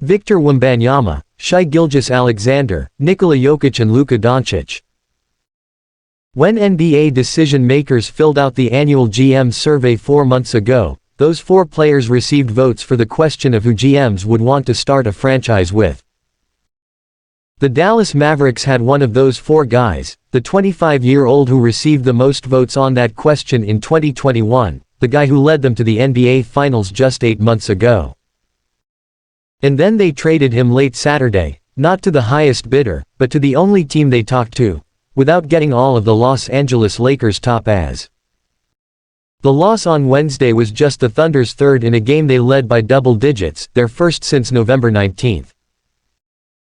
Victor Wembanyama, Shai Gilgeous-Alexander, Nikola Jokic and Luka Doncic. When NBA decision-makers filled out the annual GM survey 4 months ago, those 4 players received votes for the question of who GMs would want to start a franchise with. The Dallas Mavericks had one of those 4 guys, the 25-year-old who received the most votes on that question in 2021, the guy who led them to the NBA Finals just 8 months ago. And then they traded him late Saturday, not to the highest bidder, but to the only team they talked to, without getting all of the Los Angeles Lakers' top as. The loss on Wednesday was just the Thunder's third in a game they led by double digits, their first since November 19.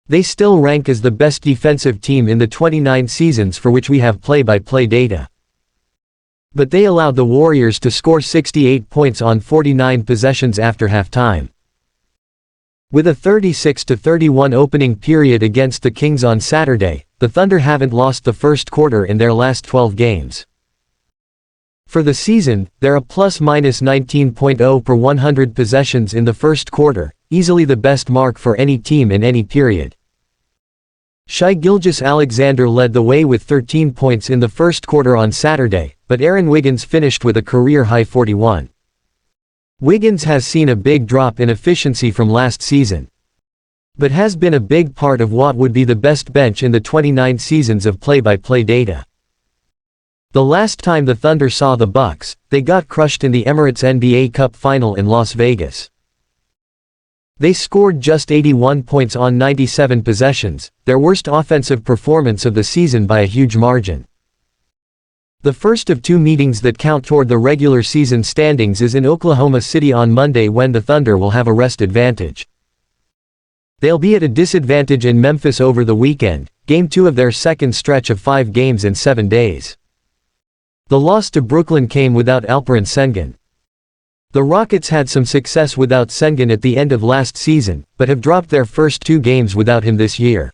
They still rank as the best defensive team in the 29 seasons for which we have play-by-play data. But they allowed the Warriors to score 68 points on 49 possessions after halftime. With a 36-31 opening period against the Kings on Saturday, the Thunder haven't lost the first quarter in their last 12 games. For the season, they're a plus-minus 19.0 per 100 possessions in the first quarter, easily the best mark for any team in any period. Shai Gilgeous-Alexander led the way with 13 points in the first quarter on Saturday, but Aaron Wiggins finished with a career-high 41. Wiggins has seen a big drop in efficiency from last season, but has been a big part of what would be the best bench in the 29 seasons of play-by-play data. The last time the Thunder saw the Bucks, they got crushed in the Emirates NBA Cup Final in Las Vegas. They scored just 81 points on 97 possessions, their worst offensive performance of the season by a huge margin. The first of 2 meetings that count toward the regular season standings is in Oklahoma City on Monday, when the Thunder will have a rest advantage. They'll be at a disadvantage in Memphis over the weekend, Game 2 of their second stretch of 5 games in 7 days. The loss to Brooklyn came without Alperen Sengun. The Rockets had some success without Sengun at the end of last season, but have dropped their first 2 games without him this year.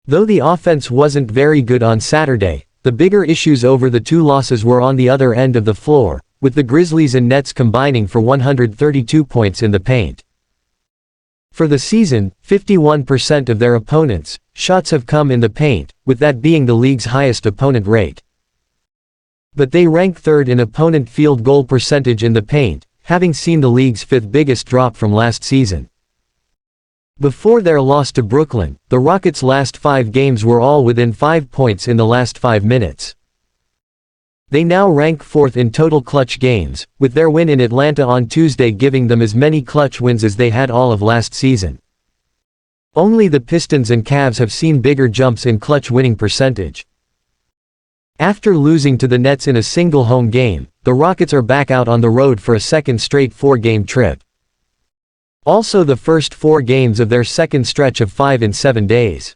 Though the offense wasn't very good on Saturday, the bigger issues over the 2 losses were on the other end of the floor, with the Grizzlies and Nets combining for 132 points in the paint. For the season, 51% of their opponents' shots have come in the paint, with that being the league's highest opponent rate. But they rank 3rd in opponent field goal percentage in the paint, having seen the league's 5th biggest drop from last season. Before their loss to Brooklyn, the Rockets' last 5 games were all within 5 points in the last 5 minutes. They now rank 4th in total clutch games, with their win in Atlanta on Tuesday giving them as many clutch wins as they had all of last season. Only the Pistons and Cavs have seen bigger jumps in clutch winning percentage. After losing to the Nets in a single home game, the Rockets are back out on the road for a second straight 4-game trip. Also the first 4 games of their second stretch of 5 in 7 days.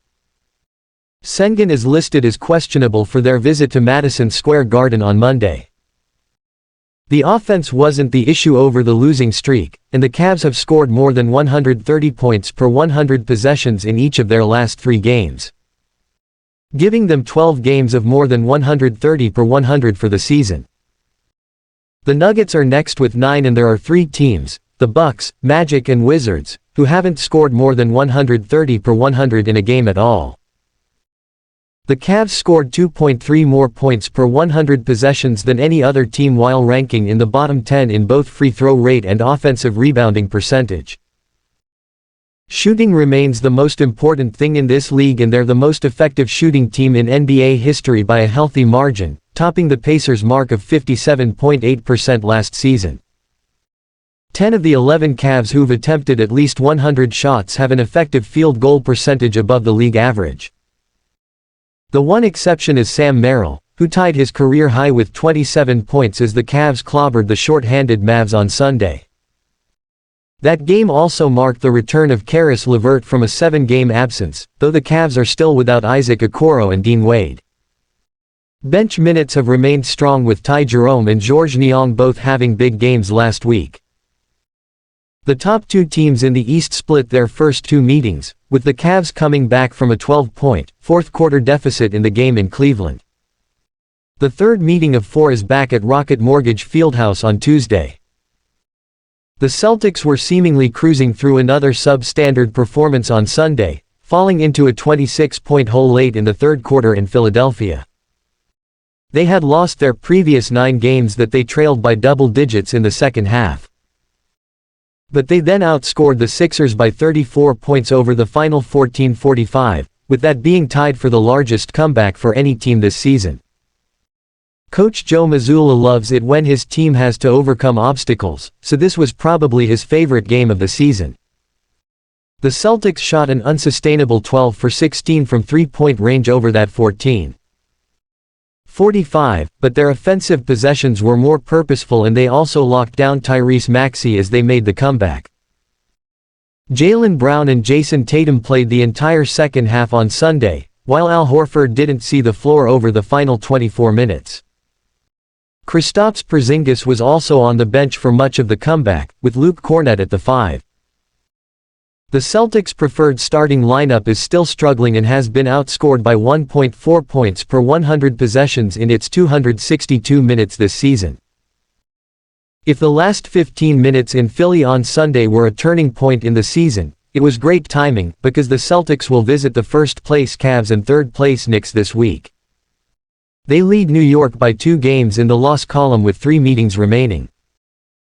Sengun is listed as questionable for their visit to Madison Square Garden on Monday. The offense wasn't the issue over the losing streak, and the Cavs have scored more than 130 points per 100 possessions in each of their last 3 games, giving them 12 games of more than 130 per 100 for the season. The Nuggets are next with 9, and there are 3 teams, the Bucks, Magic and Wizards, who haven't scored more than 130 per 100 in a game at all. The Cavs scored 2.3 more points per 100 possessions than any other team while ranking in the bottom 10 in both free throw rate and offensive rebounding percentage. Shooting remains the most important thing in this league, and they're the most effective shooting team in NBA history by a healthy margin, topping the Pacers' mark of 57.8% last season. 10 of the 11 Cavs who've attempted at least 100 shots have an effective field goal percentage above the league average. The one exception is Sam Merrill, who tied his career high with 27 points as the Cavs clobbered the short-handed Mavs on Sunday. That game also marked the return of Caris LeVert from a 7-game absence, though the Cavs are still without Isaac Okoro and Dean Wade. Bench minutes have remained strong with Ty Jerome and Georges Niang both having big games last week. The top 2 teams in the East split their first 2 meetings, with the Cavs coming back from a 12-point, fourth-quarter deficit in the game in Cleveland. The third meeting of 4 is back at Rocket Mortgage Fieldhouse on Tuesday. The Celtics were seemingly cruising through another substandard performance on Sunday, falling into a 26-point hole late in the third quarter in Philadelphia. They had lost their previous 9 games that they trailed by double digits in the second half. But they then outscored the Sixers by 34 points over the final 14-45, with that being tied for the largest comeback for any team this season. Coach Joe Mazzulla loves it when his team has to overcome obstacles, so this was probably his favorite game of the season. The Celtics shot an unsustainable 12 for 16 from three-point range over that 14-45, but their offensive possessions were more purposeful and they also locked down Tyrese Maxey as they made the comeback. Jaylen Brown and Jason Tatum played the entire second half on Sunday, while Al Horford didn't see the floor over the final 24 minutes. Kristaps Porzingis was also on the bench for much of the comeback, with Luke Kornet at the 5. The Celtics' preferred starting lineup is still struggling and has been outscored by 1.4 points per 100 possessions in its 262 minutes this season. If the last 15 minutes in Philly on Sunday were a turning point in the season, it was great timing, because the Celtics will visit the first-place Cavs and third-place Knicks this week. They lead New York by 2 games in the loss column with 3 meetings remaining.